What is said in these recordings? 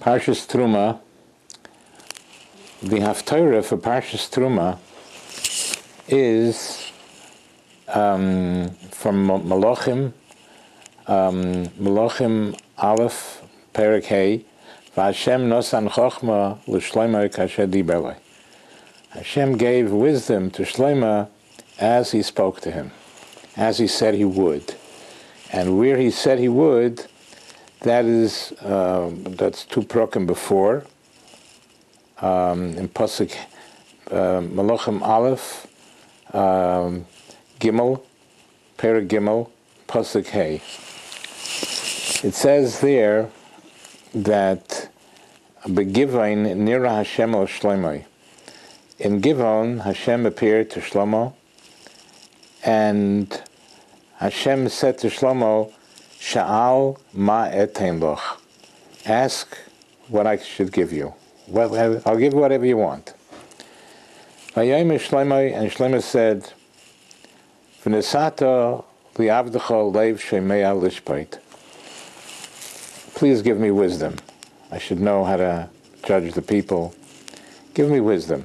Parshas Trumah, the Haftarah for Parshas Trumah is from Malachim, Malachim Aleph, Perek Hey, V'Hashem nosan chochma l'shlomo kasher diber lo. Hashem gave wisdom to Shlomo as he spoke to him, as he said he would. And where he said he would, that is, that's two prokim before, in Pasuk Malachim Aleph, Gimel, Perek Gimel, Pasuk Hey. It says there that Begivon Nira Hashem el Shlomo. In Givon, Hashem appeared to Shlomo, and Hashem said to Shlomo, Sha'al ma etein loch. Ask what I should give you. I'll give you whatever you want. Vayomer Shlomo, and Shlomo said, V'nesata li'avdecha leiv shemeya lishpait. Please give me wisdom. I should know how to judge the people. Give me wisdom.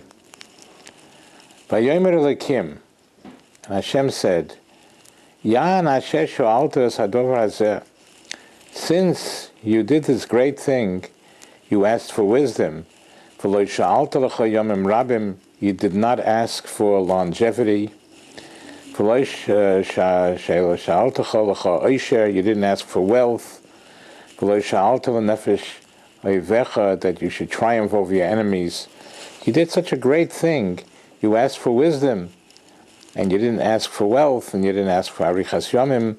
Vayomer Elokim, and Hashem said, Yan asher sho'alta es hadover hazeh. Since you did this great thing, you asked for wisdom. V'lo sho'alta lecha yomim rabim, you did not ask for longevity. V'lo sho'alta lecha oisher, you didn't ask for wealth. V'lo sho'alta lenefesh oivecha, that you should triumph over your enemies. You did such a great thing. You asked for wisdom, and you didn't ask for wealth, and you didn't ask for arichas yomim,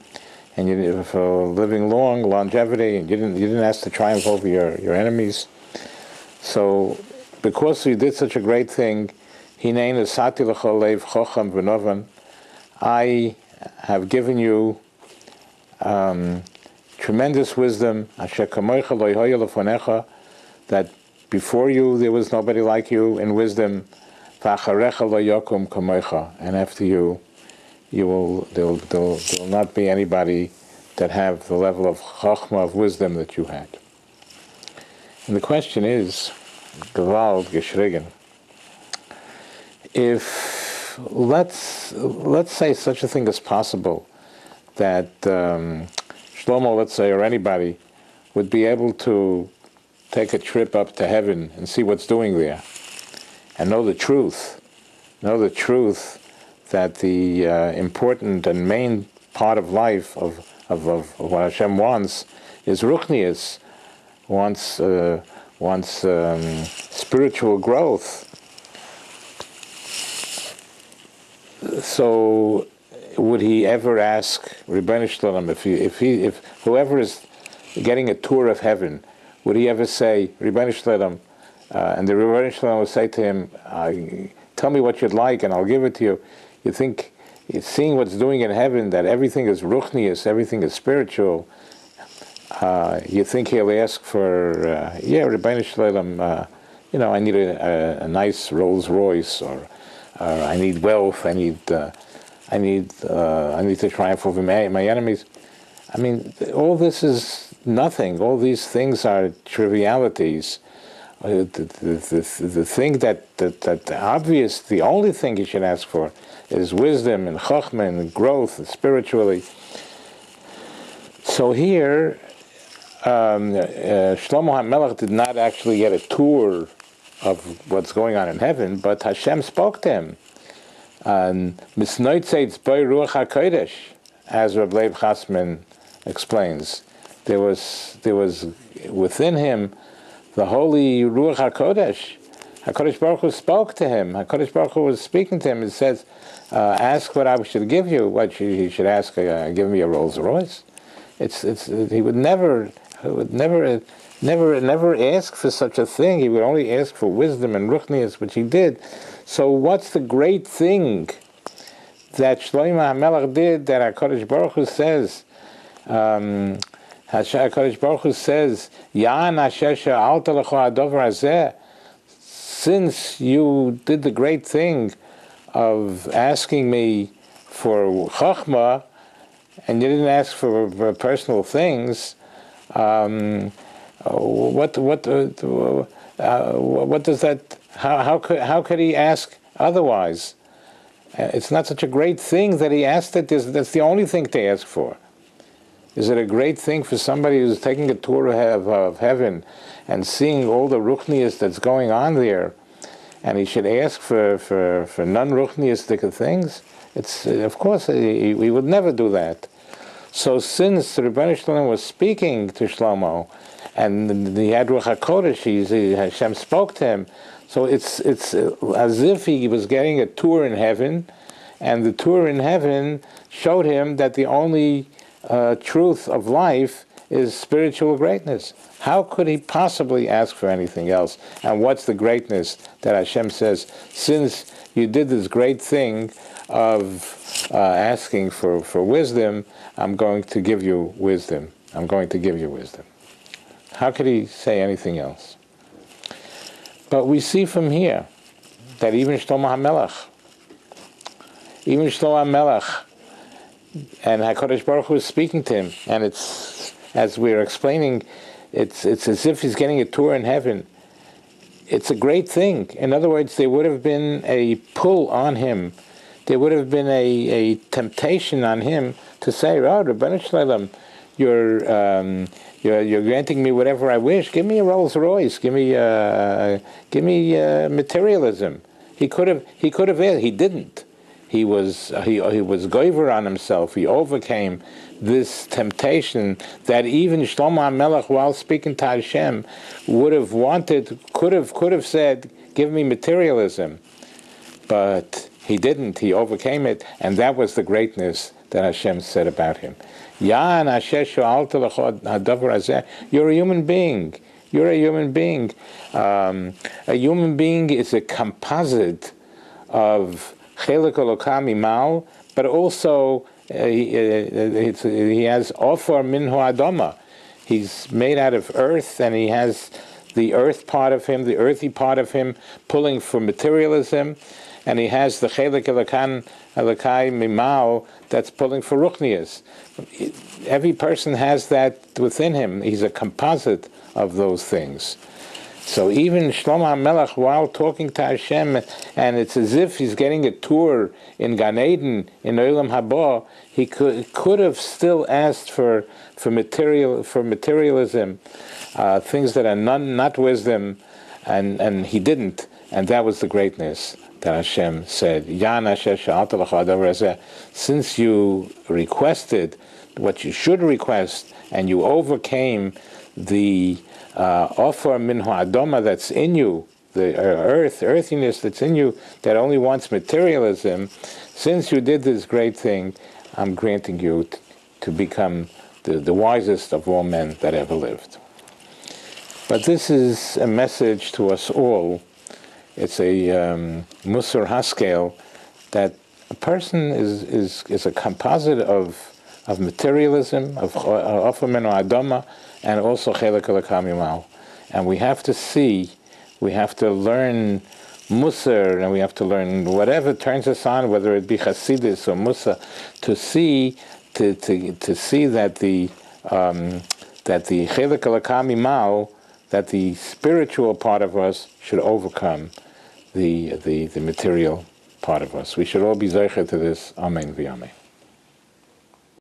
and you didn't for living long, longevity, and you didn't ask to triumph over your enemies. So, because you did such a great thing, Hinei nesati lecha leiv chocham v'novan, I have given you tremendous wisdom, asher kamoicha lo yhoya lefonecha, that before you there was nobody like you in wisdom. And after you, there will not be anybody that have the level of chachma, of wisdom that you had. And the question is, gewalt geschrigen, if let's say such a thing is possible, that Shlomo, let's say, or anybody, would be able to take a trip up to heaven and see what's doing there, and know the truth that the important and main part of life of what Hashem wants is ruchnius, wants spiritual growth. So, would he ever ask Rebbeinu Shalom, if whoever is getting a tour of heaven, would he ever say, Rebbeinu Shalom, and the Rebbeinu Shalom will say to him, tell me what you'd like and I'll give it to you. You think, seeing what's doing in heaven, that everything is ruchnius, everything is spiritual, you think he'll ask for, Rebbeinu Shalom, I need a nice Rolls Royce, or I need wealth, I need to triumph over my enemies. I mean, all this is nothing. All these things are trivialities. The thing that obvious, the only thing you should ask for is wisdom and chachma and growth and spiritually. So here, Shlomo HaMelech did not actually get a tour of what's going on in heaven, but Hashem spoke to him. And Misnoitzeitz by Ruach HaKodesh, as Reb Leib Chasman explains, there was within him the holy Ruach HaKodesh. HaKodesh Baruch Hu spoke to him. HaKodesh Baruch Hu was speaking to him. It says, ask what I should give you. What he should ask, give me a Rolls Royce. He would never ask for such a thing. He would only ask for wisdom and ruchnius, which he did. So what's the great thing that Shlomo HaMelech did that HaKodesh Baruch Hu says, HaKadosh Baruch Hu says, Yan asher she'alta lecha hadover hazeh, since you did the great thing of asking me for chachma, and you didn't ask for personal things, What does that? How could he ask otherwise? It's not such a great thing that he asked it. That's the only thing to ask for. Is it a great thing for somebody who's taking a tour of heaven and seeing all the ruchnius that's going on there, and he should ask for non-ruchniistic things? It's of course he would never do that. So since the Rebbeinu Shalom was speaking to Shlomo, and he had Ruach HaKodesh, Hashem spoke to him, so it's as if he was getting a tour in heaven, and the tour in heaven showed him that the only truth of life is spiritual greatness. How could he possibly ask for anything else? And what's the greatness that Hashem says, since you did this great thing of asking for wisdom, I'm going to give you wisdom. I'm going to give you wisdom. How could he say anything else? But we see from here that even Shlomo HaMelech, and HaKadosh Baruch Hu is speaking to him, and it's, as we're explaining, it's as if he's getting a tour in heaven. It's a great thing. In other words, there would have been a pull on him. There would have been a temptation on him to say, "Oh, Rebbeinu Shalom, you're granting me whatever I wish. Give me a Rolls Royce. Give me materialism." He could have asked. He didn't. He was goiver on himself. He overcame this temptation that even Shlomo HaMelech, while speaking to Hashem, would have wanted, could have said, "Give me materialism," but he didn't. He overcame it, and that was the greatness that Hashem said about him. You're a human being. You're a human being. A human being is a composite of Chelik Elokam Imal, but also he has Ofer Minhu Adama. He's made out of earth, and he has the earth part of him, the earthy part of him, pulling for materialism, and he has the Chelik Elokai Mimal that's pulling for Ruchnias. Every person has that within him. He's a composite of those things. So even Shlomo HaMelech, while talking to Hashem, and it's as if he's getting a tour in Gan Eden, in Olam Haba, he could have still asked for materialism, things that are not wisdom, and he didn't, and that was the greatness that Hashem said. Since you requested what you should request, and you overcame the Ofer Minhu Adama that's in you, the earthiness that's in you, that only wants materialism, since you did this great thing, I'm granting you to become the wisest of all men that ever lived. But this is a message to us all. It's a Musar Haskel, that a person is a composite of materialism, of Ofer Minhu Adama, and also Chelik Elokam Imal. And we have to see, we have to learn Musar, and we have to learn whatever turns us on, whether it be Hasidus or Musar, to see that the Chelik Elokam Imal, that the spiritual part of us should overcome the material part of us. We should all be zeicher to this. Amen v'amen.